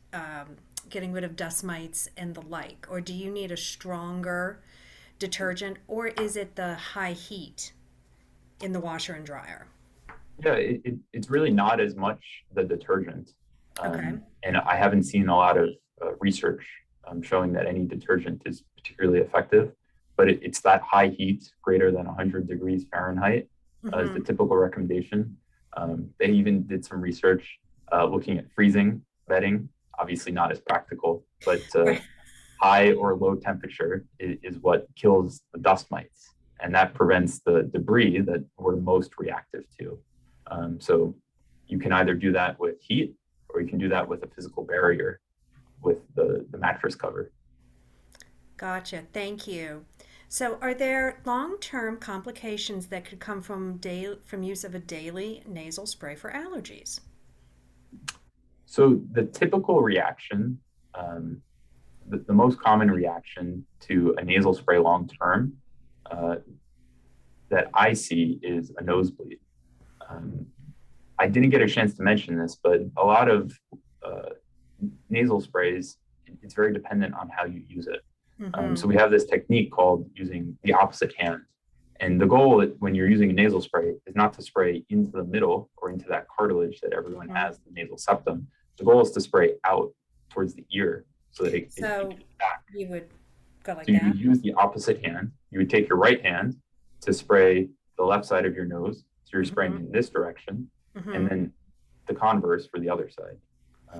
getting rid of dust mites and the like, or do you need a stronger detergent, or is it the high heat in the washer and dryer? Yeah, it's really not as much the detergent. Okay. And I haven't seen a lot of research showing that any detergent is particularly effective, but it's that high heat, greater than 100 degrees Fahrenheit, is the typical recommendation. They even did some research looking at freezing bedding, obviously not as practical, but Right. high or low temperature is what kills the dust mites, and that prevents the debris that we're most reactive to. So you can either do that with heat, or you can do that with a physical barrier with the mattress cover. Gotcha. Thank you. So, are there long-term complications that could come from use of a daily nasal spray for allergies? So the typical reaction, the most common reaction to a nasal spray long term uh, that I see is a nosebleed. Um, I didn't get a chance to mention this, but a lot of uh, nasal sprays, it's very dependent on how you use it. So we have this technique called using the opposite hand. And the goal when you're using a nasal spray is not to spray into the middle or into that cartilage that everyone has, the nasal septum. The goal is to spray out towards the ear so that it So, keeps it back. you would go like So you that? would use the opposite hand. You would take your right hand to spray the left side of your nose. So you're spraying in this direction, and then the converse for the other side.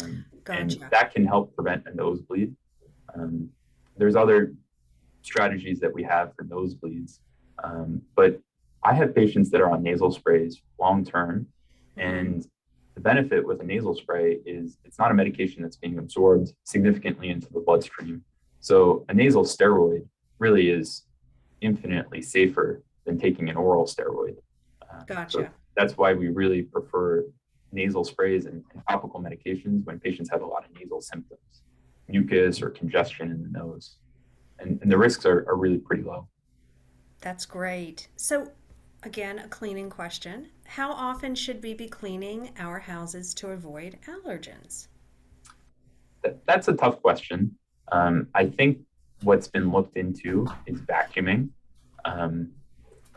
And Gotcha. that can help prevent a nosebleed. There's other strategies that we have for nosebleeds, but I have patients that are on nasal sprays long term, and the benefit with a nasal spray is it's not a medication that's being absorbed significantly into the bloodstream. So a nasal steroid really is infinitely safer than taking an oral steroid. So Gotcha. that's why we really prefer nasal sprays and topical medications when patients have a lot of nasal symptoms, mucus or congestion in the nose. And the risks are really pretty low. That's great. So, again, a cleaning question. How often should we be cleaning our houses to avoid allergens? That's a tough question. I think what's been looked into is vacuuming, um,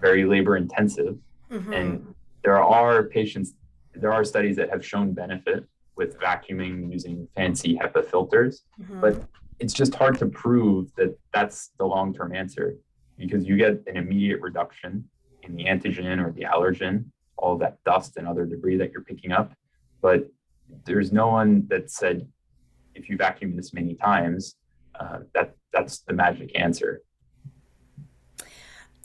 very labor intensive. And there are studies that have shown benefit with vacuuming using fancy HEPA filters, but it's just hard to prove that that's the long-term answer, because you get an immediate reduction in the antigen or the allergen, all that dust and other debris that you're picking up. But there's no one that said if you vacuum this many times, that's the magic answer.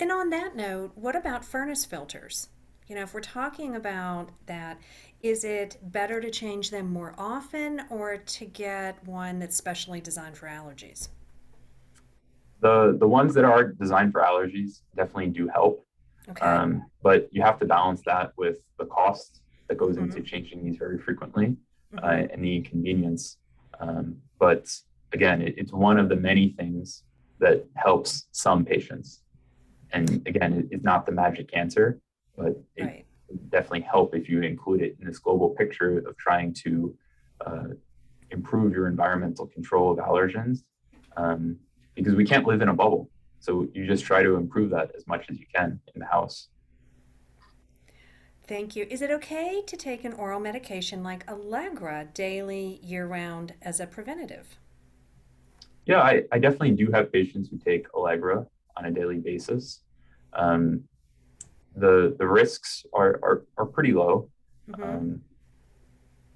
And on that note, what about furnace filters? If we're talking about that, is it better to change them more often or to get one that's specially designed for allergies? The ones that are designed for allergies definitely do help, Okay. but you have to balance that with the cost that goes into changing these very frequently and the inconvenience. But again, it's one of the many things that helps some patients. And again, it's not the magic answer, but it Right. definitely help if you include it in this global picture of trying to uh, improve your environmental control of allergens, because we can't live in a bubble. So you just try to improve that as much as you can in the house. Thank you. Is it okay to take an oral medication like Allegra daily, year round, as a preventative? Yeah, I definitely do have patients who take Allegra on a daily basis. Um, the risks are pretty low. Mm-hmm. Um,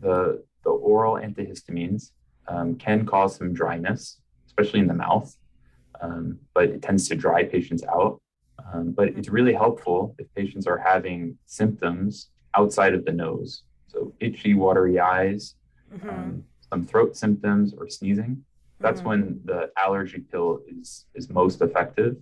the oral antihistamines can cause some dryness, especially in the mouth, but it tends to dry patients out. But it's really helpful if patients are having symptoms outside of the nose. So itchy, watery eyes, Mm-hmm. some throat symptoms, or sneezing. That's Mm-hmm. when the allergy pill is most effective,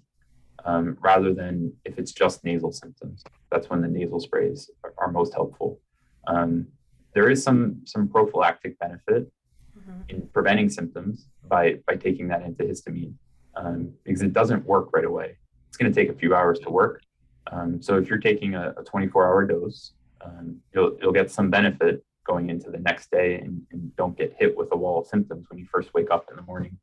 rather than if it's just nasal symptoms. That's when the nasal sprays are most helpful. Um, there is some prophylactic benefit Mm-hmm. in preventing symptoms by taking that antihistamine, because it doesn't work right away. It's going to take a few hours to work. So if you're taking a 24-hour dose, you'll get some benefit going into the next day, and don't get hit with a wall of symptoms when you first wake up in the morning.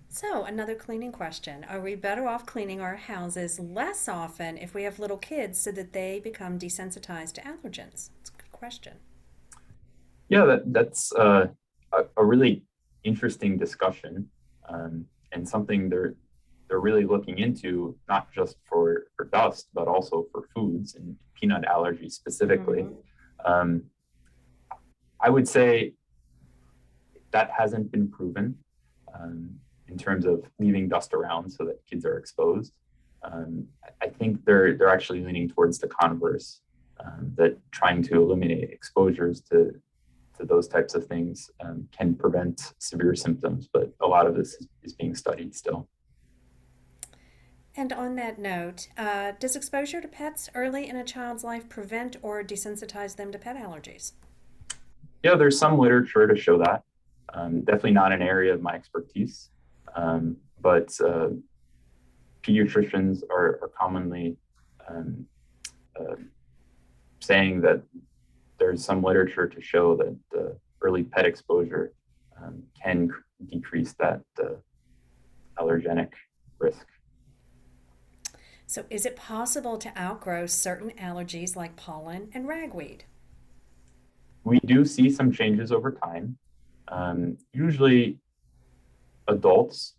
So, another cleaning question. Are we better off cleaning our houses less often if we have little kids so that they become desensitized to allergens? It's a good question. Yeah, that's a really interesting discussion, and something they're really looking into, not just for dust, but also for foods and peanut allergies specifically. Mm-hmm. Um, I would say that hasn't been proven, um, in terms of leaving dust around so that kids are exposed. I think they're actually leaning towards the converse, that trying to eliminate exposures to those types of things can prevent severe symptoms, but a lot of this is being studied still. And on that note, does exposure to pets early in a child's life prevent or desensitize them to pet allergies? Yeah, there's some literature to show that. Definitely not an area of my expertise, but pediatricians are commonly um, uh, saying that there's some literature to show that early pet exposure can decrease that allergenic risk. So, is it possible to outgrow certain allergies like pollen and ragweed? We do see some changes over time. Usually, adults,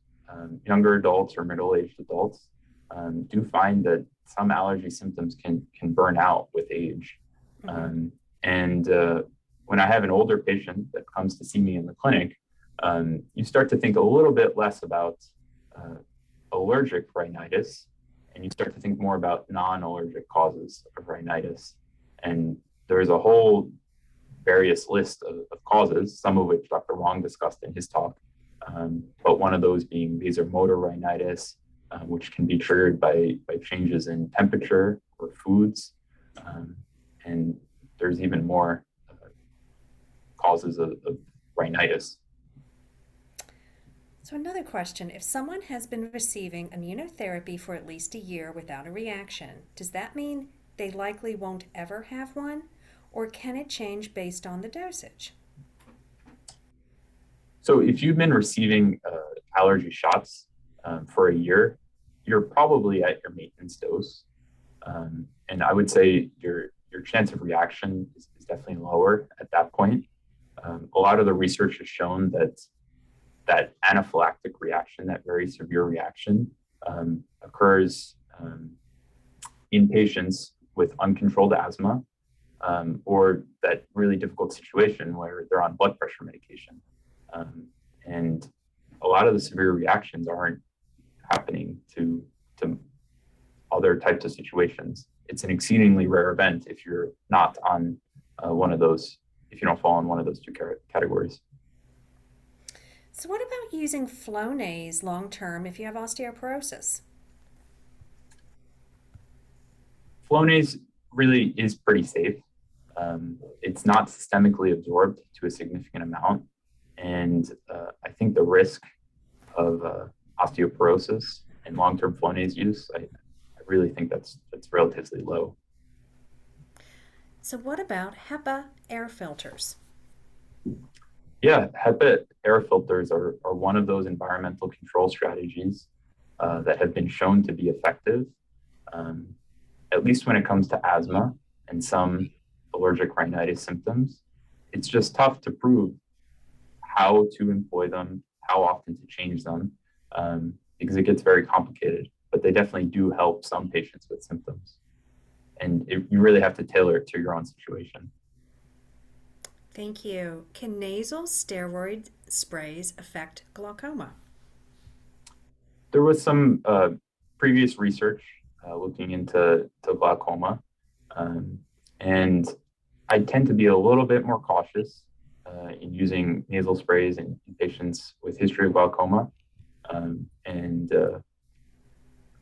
younger adults or middle-aged adults, do find that some allergy symptoms can burn out with age. Mm-hmm. And when I have an older patient that comes to see me in the clinic, you start to think a little bit less about uh, allergic rhinitis, and you start to think more about non-allergic causes of rhinitis. And there's a whole various list of causes, some of which Dr. Wong discussed in his talk, but one of those being vasomotor rhinitis, which can be triggered by changes in temperature or foods. And there's even more causes of rhinitis. So, another question. If someone has been receiving immunotherapy for at least a year without a reaction, does that mean they likely won't ever have one? Or can it change based on the dosage? So if you've been receiving allergy shots for a year, you're probably at your maintenance dose. And I would say your chance of reaction is definitely lower at that point. A lot of the research has shown that anaphylactic reaction, that very severe reaction, occurs in patients with uncontrolled asthma, or that really difficult situation where they're on blood pressure medication. And a lot of the severe reactions aren't happening to other types of situations. It's an exceedingly rare event if you're not on one of those, if you don't fall in one of those two categories. So, what about using Flonase long term if you have osteoporosis? Flonase really is pretty safe. It's not systemically absorbed to a significant amount. And I think the risk of osteoporosis and long-term Flonase use, I really think that's relatively low. So what about HEPA air filters? Yeah, HEPA air filters are one of those environmental control strategies that have been shown to be effective, um, at least when it comes to asthma and some allergic rhinitis symptoms. It's just tough to prove how to employ them, how often to change them, because it gets very complicated. But they definitely do help some patients with symptoms. And you really have to tailor it to your own situation. Thank you. Can nasal steroid sprays affect glaucoma? There was some previous research looking into glaucoma, um, and I tend to be a little bit more cautious in using nasal sprays in patients with history of glaucoma. And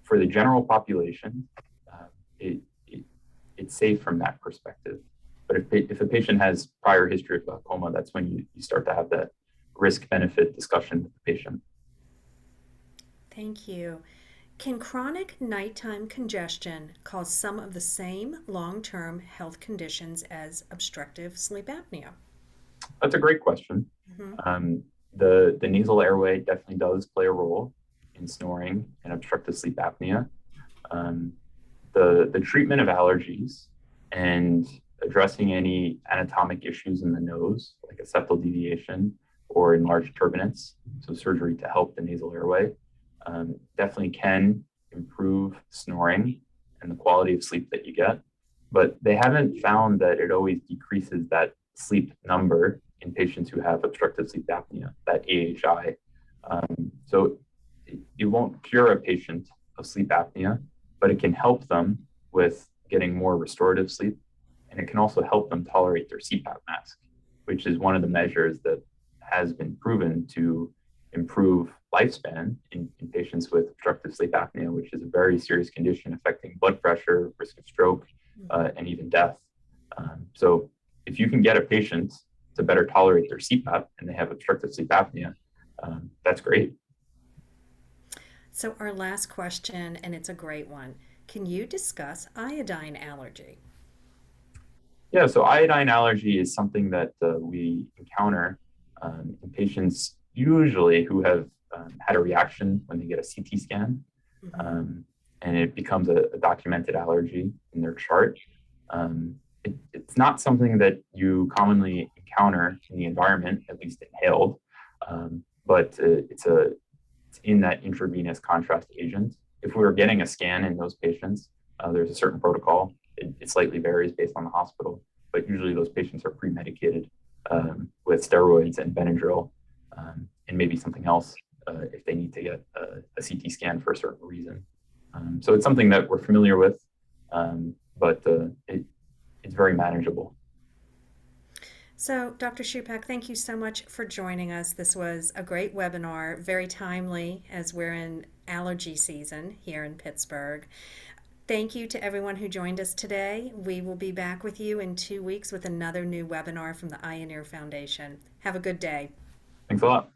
for the general population, it, it, it's safe from that perspective. But if a patient has prior history of glaucoma, that's when you start to have that risk-benefit discussion with the patient. Thank you. Can chronic nighttime congestion cause some of the same long-term health conditions as obstructive sleep apnea? That's a great question. Mhm. The nasal airway definitely does play a role in snoring and obstructive sleep apnea. Um, the treatment of allergies and addressing any anatomic issues in the nose, like a septal deviation or enlarged turbinates, so surgery to help the nasal airway, definitely can improve snoring and the quality of sleep that you get. But they haven't found that it always decreases that sleep number in patients who have obstructive sleep apnea, that AHI. So it won't cure a patient of sleep apnea, but it can help them with getting more restorative sleep. And it can also help them tolerate their CPAP mask, which is one of the measures that has been proven to improve lifespan in patients with obstructive sleep apnea, which is a very serious condition affecting blood pressure, risk of stroke, and even death. So if you can get a patient to better tolerate their CPAP and they have obstructive sleep apnea, that's great. So our last question, and it's a great one. Can you discuss iodine allergy? Yeah, so iodine allergy is something that we encounter in patients usually who have had a reaction when they get a CT scan, Mhm. and it becomes a documented allergy in their chart. It's not something that you commonly encounter in the environment, at least inhaled, but it's in that intravenous contrast agent. If we were getting a scan in those patients, there's a certain protocol. It slightly varies based on the hospital, but usually those patients are pre-medicated with steroids and Benadryl, and maybe something else if they need to get a CT scan for a certain reason. So it's something that we're familiar with, but it's very manageable. So, Dr. Szczupak, thank you so much for joining us. This was a great webinar, very timely as we're in allergy season here in Pittsburgh. Thank you to everyone who joined us today. We will be back with you in 2 weeks with another new webinar from the Eye and Ear Foundation. Have a good day. Thanks a lot.